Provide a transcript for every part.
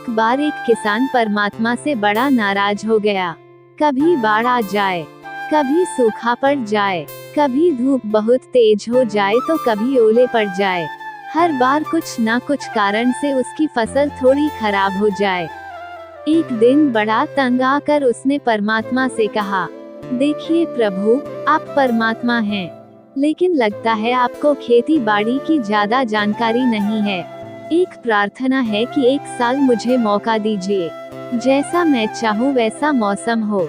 एक बार एक किसान परमात्मा से बड़ा नाराज हो गया। कभी बाढ़ आ जाए, कभी सूखा पड़ जाए, कभी धूप बहुत तेज हो जाए तो कभी ओले पड़ जाए। हर बार कुछ ना कुछ कारण से उसकी फसल थोड़ी खराब हो जाए। एक दिन बड़ा तंग आकर उसने परमात्मा से कहा, देखिए प्रभु, आप परमात्मा हैं, लेकिन लगता है आपको खेती बाड़ी की ज्यादा जानकारी नहीं है। एक प्रार्थना है कि एक साल मुझे मौका दीजिए, जैसा मैं चाहूँ वैसा मौसम हो,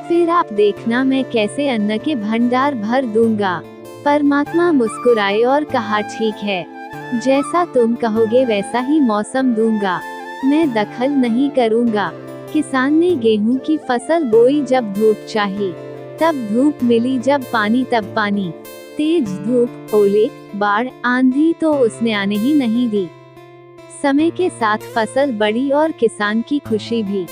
फिर आप देखना मैं कैसे अन्न के भंडार भर दूंगा। परमात्मा मुस्कुराए और कहा, ठीक है, जैसा तुम कहोगे वैसा ही मौसम दूंगा, मैं दखल नहीं करूंगा। किसान ने गेहूं की फसल बोई, जब धूप चाहिए तब धूप मिली, जब पानी तब पानी। तेज धूप, ओले, बाढ़, आंधी तो उसने आने ही नहीं दी। समय के साथ फसल बढ़ी और किसान की खुशी भी,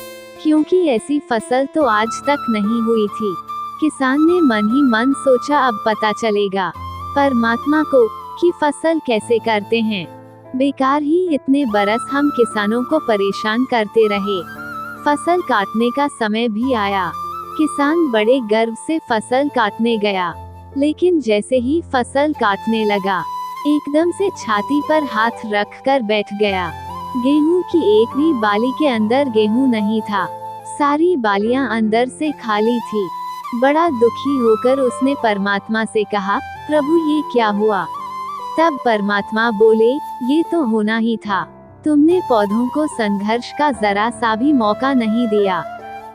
क्योंकि ऐसी फसल तो आज तक नहीं हुई थी। किसान ने मन ही मन सोचा, अब पता चलेगा परमात्मा को कि फसल कैसे करते हैं। बेकार ही इतने बरस हम किसानों को परेशान करते रहे। फसल काटने का समय भी आया। किसान बड़े गर्व से फसल काटने गया, लेकिन जैसे ही फसल काटने लगा, एकदम से छाती पर हाथ रख कर बैठ गया। गेहूं की एक भी बाली के अंदर गेहूं नहीं था, सारी बालियां अंदर से खाली थी। बड़ा दुखी होकर उसने परमात्मा से कहा, प्रभु ये क्या हुआ? तब परमात्मा बोले, ये तो होना ही था, तुमने पौधों को संघर्ष का जरा सा भी मौका नहीं दिया,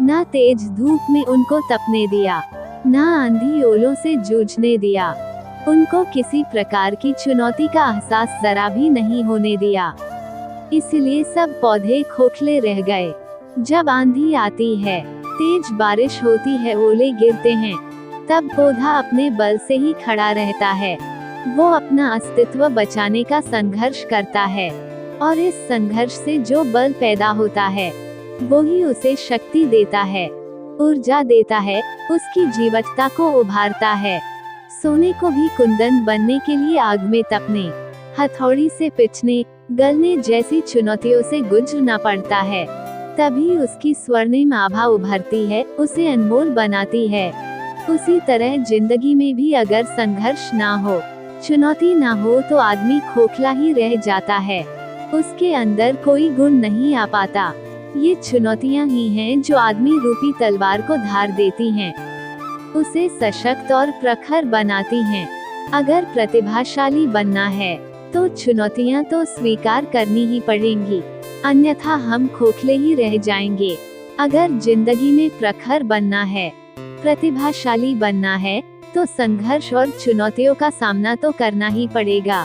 ना तेज धूप में उनको तपने दिया, ना आंधी ओलों से जूझने दिया, उनको किसी प्रकार की चुनौती का एहसास जरा भी नहीं होने दिया। इसलिए सब पौधे खोखले रह गए। जब आंधी आती है, तेज बारिश होती है, ओले गिरते हैं, तब पौधा अपने बल से ही खड़ा रहता है। वो अपना अस्तित्व बचाने का संघर्ष करता है, और इस संघर्ष से जो बल पैदा होता है, वो ही उसे शक्ति देता है, ऊर्जा देता है, उसकी जीवटता को उभारता है। सोने को भी कुंदन बनने के लिए आग में तपने, हथौड़ी से पिचने, गलने जैसी चुनौतियों से गुजरना पड़ता है, तभी उसकी स्वर्णिम आभा उभरती है, उसे अनमोल बनाती है। उसी तरह जिंदगी में भी अगर संघर्ष ना हो, चुनौती ना हो, तो आदमी खोखला ही रह जाता है, उसके अंदर कोई गुण नहीं आ पाता। ये चुनौतियां ही हैं जो आदमी रूपी तलवार को धार देती हैं, उसे सशक्त और प्रखर बनाती हैं। अगर प्रतिभाशाली बनना है, तो चुनौतियां तो स्वीकार करनी ही पड़ेंगी, अन्यथा हम खोखले ही रह जाएंगे। अगर जिंदगी में प्रखर बनना है, प्रतिभाशाली बनना है, तो संघर्ष और चुनौतियों का सामना तो करना ही पड़ेगा।